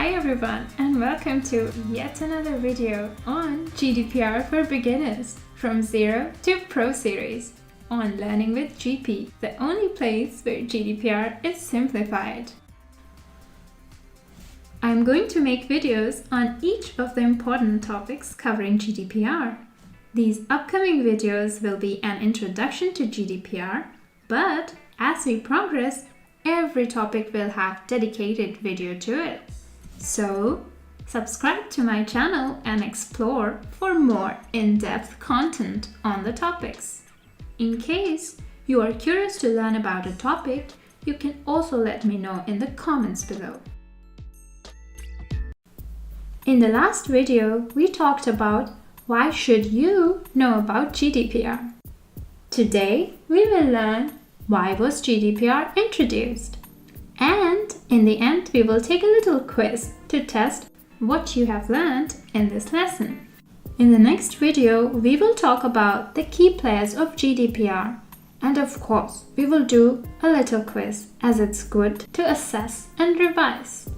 Hi everyone and welcome to yet another video on GDPR for beginners from Zero to Pro series on Learning with GP, the only place where GDPR is simplified. I'm going to make videos on each of the important topics covering GDPR. These upcoming videos will be an introduction to GDPR, but as we progress, every topic will have dedicated video to it. So, subscribe to my channel and explore for more in-depth content on the topics. In case you are curious to learn about a topic, you can also let me know in the comments below. In the last video, we talked about why should you know about GDPR. Today, we will learn why was GDPR introduced? And in the end, we will take a little quiz to test what you have learned in this lesson. In the next video, we will talk about the key players of GDPR. And of course, we will do a little quiz as it's good to assess and revise.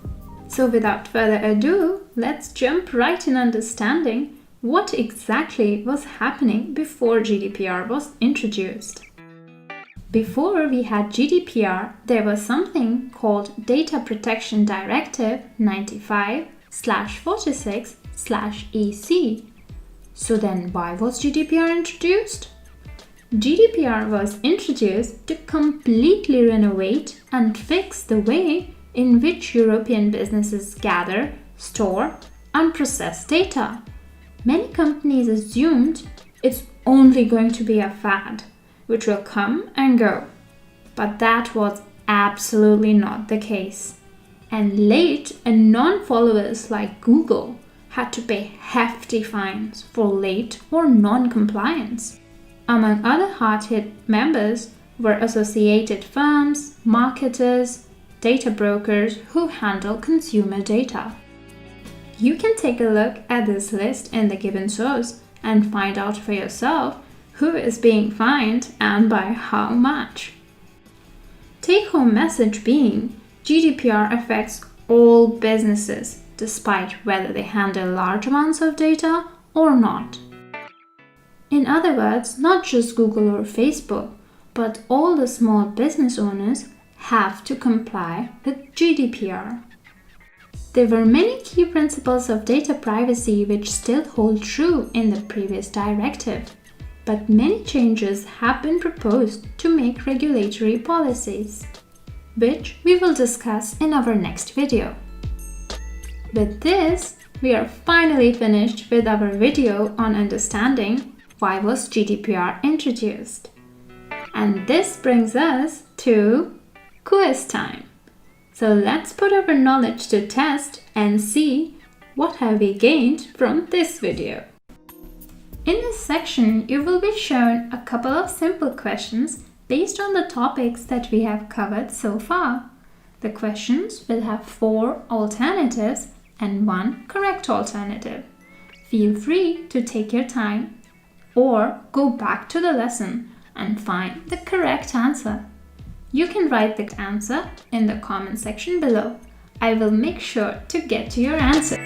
So without further ado, let's jump right in understanding what exactly was happening before GDPR was introduced. Before we had GDPR, there was something called Data Protection Directive 95/46/EC. So then why was GDPR introduced? GDPR was introduced to completely renovate and fix the way in which European businesses gather, store, and process data. Many companies assumed it's only going to be a fad, which will come and go. But that was absolutely not the case. And late and non-followers like Google had to pay hefty fines for late or non-compliance. Among other hard-hit members were associated firms, marketers, data brokers who handle consumer data. You can take a look at this list in the given source and find out for yourself who is being fined and by how much. Take-home message being GDPR affects all businesses despite whether they handle large amounts of data or not. In other words, not just Google or Facebook, but all the small business owners have to comply with GDPR. There were many key principles of data privacy which still hold true in the previous directive, but many changes have been proposed to make regulatory policies, which we will discuss in our next video. With this, we are finally finished with our video on understanding why was GDPR introduced. And this brings us to quiz time. So let's put our knowledge to test and see what have we gained from this video. In this section, you will be shown a couple of simple questions based on the topics that we have covered so far. The questions will have 4 alternatives and 1 correct alternative. Feel free to take your time or go back to the lesson and find the correct answer. You can write the answer in the comment section below. I will make sure to get to your answer.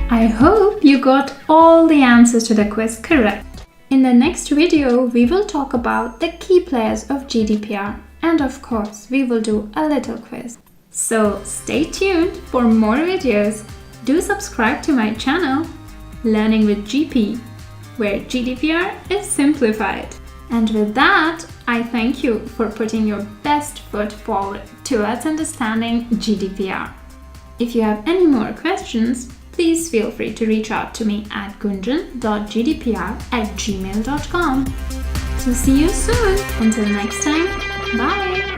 I hope you got all the answers to the quiz correct. In the next video, we will talk about the key players of GDPR, and of course, we will do a little quiz. So stay tuned for more videos. Do subscribe to my channel, Learning with GP, where GDPR is simplified. And with that, I thank you for putting your best foot forward towards understanding GDPR. If you have any more questions, please feel free to reach out to me at gunjan.gdpr@gmail.com. So see you soon. Until next time, bye!